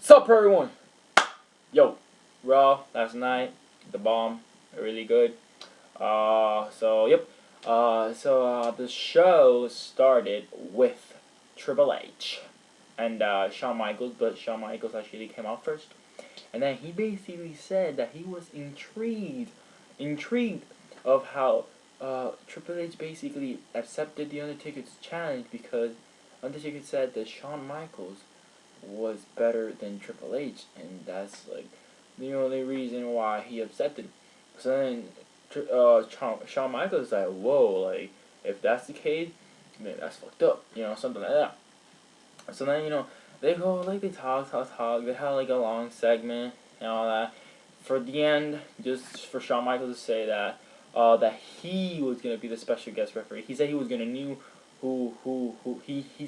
Sup everyone? Yo, Raw last night, the bomb, really good. The show started with Triple H and Shawn Michaels, but Shawn Michaels actually came out first. And then he basically said that he was intrigued of how Triple H basically accepted the Undertaker's challenge because Undertaker said that Shawn Michaels was better than Triple H, and that's like the only reason why he accepted him. So then Shawn Michaels is like, whoa, like if that's the case, then that's fucked up, something like that. So then they go like they talk. They have like a long segment and all that. For the end, just for Shawn Michaels to say that he was gonna be the special guest referee. He said he was gonna he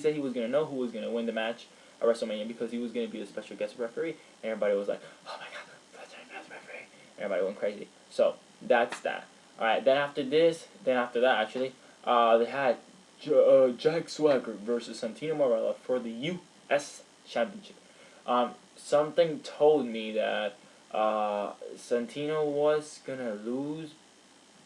said he was gonna know who was gonna win the match at WrestleMania because he was gonna be the special guest referee. And everybody was like, oh my god, special guest referee. Everybody went crazy. So that's that. All right. Then after that actually, they had Jack Swagger versus Santino Marella for the U.S. Championship. Something told me that Santino was gonna lose,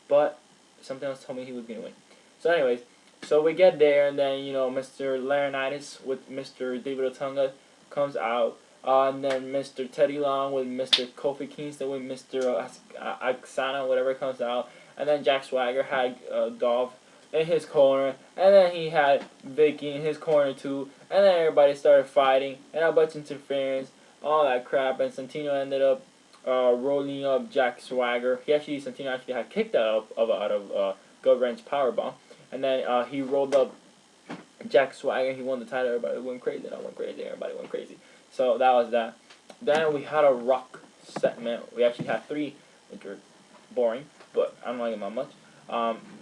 but something else told me he was gonna win. So anyways, so we get there, and then Mr. Laurinaitis with Mr. David Otunga comes out, and then Mr. Teddy Long with Mr. Kofi Kingston with Mr. Aksana, whatever comes out, and then Jack Swagger had Dolph in his corner, and then he had Vicky in his corner too, and then everybody started fighting, and a bunch of interference, all that crap, and Santino ended up rolling up Jack Swagger. Santino actually had kicked out of Gut Wrench Powerbomb, and then he rolled up Jack Swagger. He won the title. Everybody went crazy. I went crazy. Everybody went crazy. So that was that. Then we had a Rock segment. We actually had 3, which were boring, but I don't like them that much.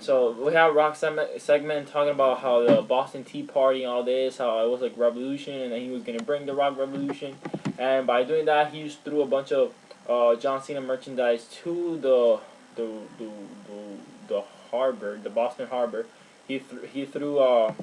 So we have Rock segment talking about how the Boston Tea Party and all this, how it was like revolution, and then he was gonna bring the Rock Revolution, and by doing that, he just threw a bunch of John Cena merchandise to the harbor, the Boston Harbor. He threw a lot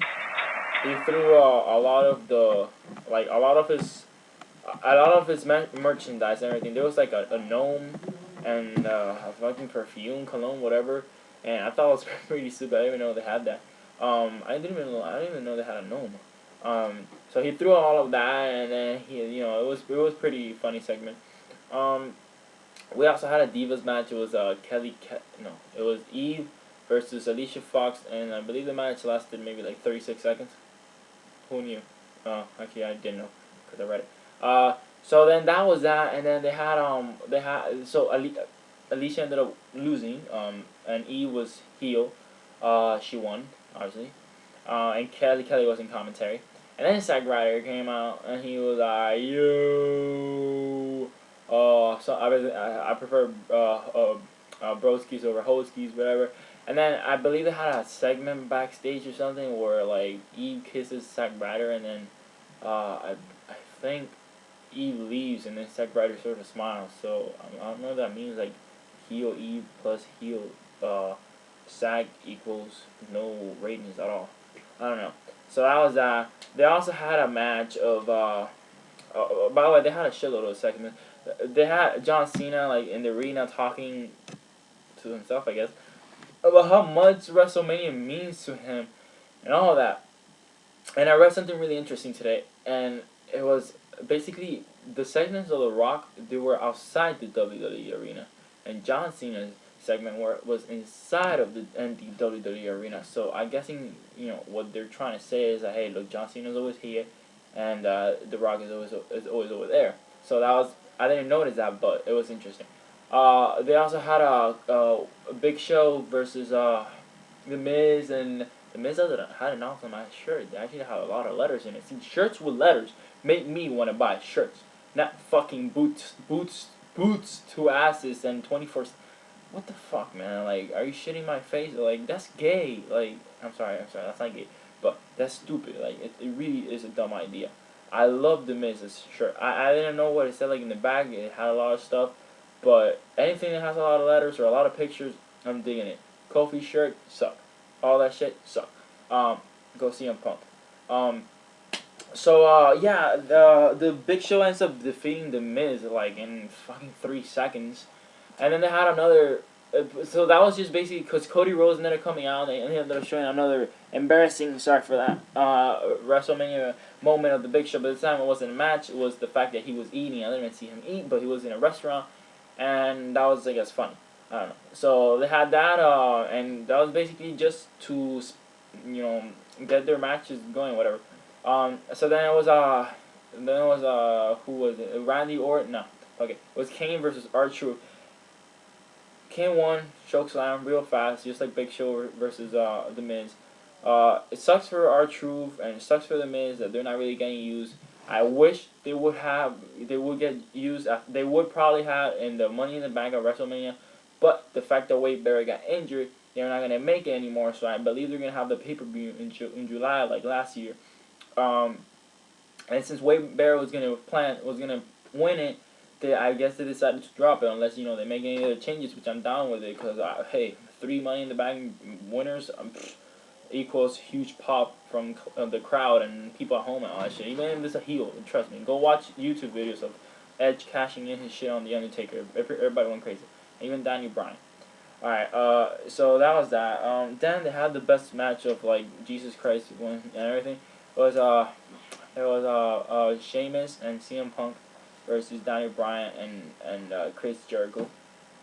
of his merchandise and everything. There was like a gnome and a fucking perfume, cologne, whatever. And I thought it was pretty stupid. I didn't even know they had that. I didn't even know they had a gnome. So he threw all of that, and then it was pretty funny segment. We also had a Divas match. It was it was Eve versus Alicia Fox, and I believe the match lasted maybe like 36 seconds. Who knew? Actually I didn't know because I read it. So then that was that, and then Alicia ended up losing, and Eve was heel. She won, obviously. And Kelly was in commentary. And then Zack Ryder came out, and he was like, yo. So I prefer broskies over hoskies, whatever. And then I believe they had a segment backstage or something where like Eve kisses Zack Ryder, and then I think Eve leaves, and then Zack Ryder sort of smiles. So I don't know if that means like heel Eve plus heel Zack equals no ratings at all. I don't know. So that was that. They also had a match of by the way, they had a shitload of segments. They had John Cena like in the arena talking to himself, I guess, about how much WrestleMania means to him and all that. And I read something really interesting today, and it was basically the segments of The Rock, they were outside the WWE arena, and John Cena's segment was inside of the WWE arena. So I'm guessing what they're trying to say is that, hey, look, John Cena's always here, and The Rock is always over there. So I didn't notice that, but it was interesting. They also had a Big Show versus The Miz, and The Miz had an awesome ass shirt. They actually had a lot of letters in it. See, shirts with letters make me want to buy shirts, not fucking boots to asses and 24. What the fuck, man? Like, are you shitting my face? Like, that's gay. Like, I'm sorry, that's not gay, but that's stupid. Like, it really is a dumb idea. I love The Miz's shirt. I didn't know what it said like in the back. It had a lot of stuff. But anything that has a lot of letters or a lot of pictures, I'm digging it. Kofi's shirt, suck. All that shit, suck. Go CM Punk. So yeah, the Big Show ends up defeating the Miz like in fucking 3 seconds, and then they had another. So that was just basically because Cody Rhodes ended up coming out and they ended up showing another embarrassing, sorry for that, WrestleMania moment of the Big Show. But this time it wasn't a match; it was the fact that he was eating. I didn't even see him eat, but he was in a restaurant, and that was, I guess, funny. I don't know. So they had that, and that was basically just to, get their matches going, whatever. So then it was who was it? Randy Orton? No, okay, it was Kane versus R-Truth. Kane won, chokeslam real fast, just like Big Show versus the Miz. It sucks for R-Truth and it sucks for the Miz that they're not really getting used. I wish they would get used. They would probably have in the Money in the Bank of WrestleMania, but the fact that Wade Barrett got injured, they're not gonna make it anymore. So I believe they're gonna have the pay-per-view in July like last year. Um, and since Wade Barrett was gonna win it, I guess they decided to drop it unless they make any other changes, which I'm down with it because hey, 3 Money in the Bank winners equals huge pop from the crowd and people at home and all that shit. Even if it's a heel, trust me, go watch YouTube videos of Edge cashing in his shit on the Undertaker. Everybody went crazy, even Daniel Bryan. All right, so that was that. Then they had the best match of like Jesus Christ and everything. It was Sheamus and CM Punk versus Daniel Bryan and Chris Jericho.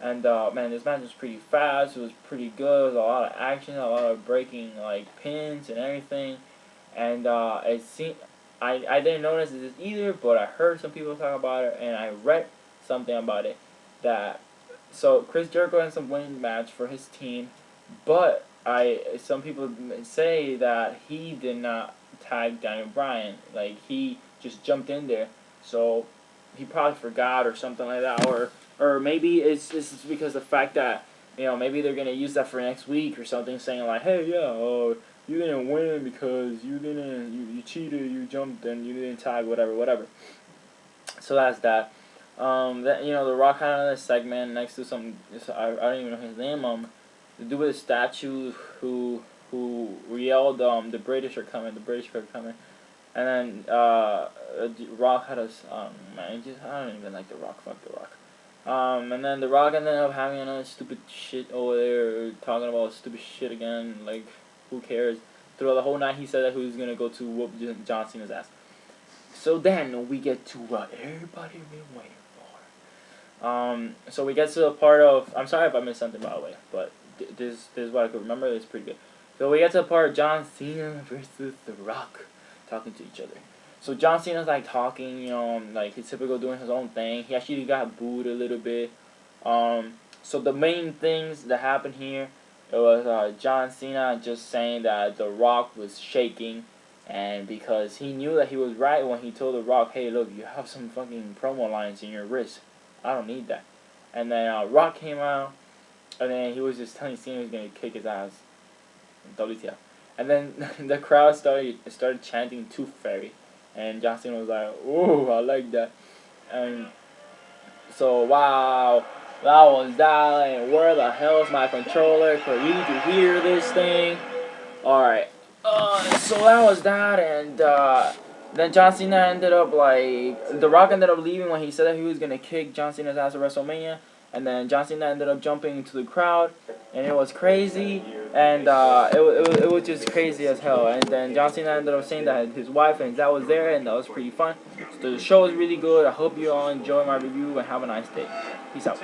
And man, this match was pretty fast. It was pretty good. It was a lot of action, a lot of breaking like pins and everything. And it seemed I didn't notice this either, but I heard some people talk about it, and I read something about it that so Chris Jericho ends up winning the match for his team, but some people say that he did not tag Daniel Bryan. Like he just jumped in there, so he probably forgot or something like that, or maybe it's just because the fact that maybe they're gonna use that for next week or something, saying like, hey, yeah, you didn't win because you cheated, you jumped and you didn't tag, whatever. So that's that. That the Rock had another segment next to I don't even know his name. The dude with the statue who yelled the British are coming, and then Rock had man, I don't even like the Rock, fuck the Rock. And then the Rock ended up having another stupid shit over there, talking about stupid shit again. Like, who cares? Throughout the whole night, he said that he was gonna go to whoop John Cena's ass. So then we get to what everybody been waiting for. So we get to the part of. I'm sorry if I missed something, by the way, but this is what I could remember. It's pretty good. So we get to the part of John Cena versus The Rock talking to each other. So John Cena's like talking, like he's typical doing his own thing. He actually got booed a little bit. So the main things that happened here, it was John Cena just saying that The Rock was shaking, and because he knew that he was right when he told The Rock, hey, look, you have some fucking promo lines in your wrist. I don't need that. And then Rock came out, and then he was just telling Cena he was gonna kick his ass. WTF. And then the crowd started chanting to Ferry. And John Cena was like, ooh, I like that. And so, wow, that was that. And where the hell is my controller for you to hear this thing? Alright. So that was that. And then John Cena ended up, like, The Rock ended up leaving when he said that he was going to kick John Cena's ass at WrestleMania. And then John Cena ended up jumping into the crowd, and it was crazy, and it was just crazy as hell. And then John Cena ended up saying that his wife and his dad was there, and that was pretty fun. So the show was really good. I hope you all enjoy my review, and have a nice day. Peace out.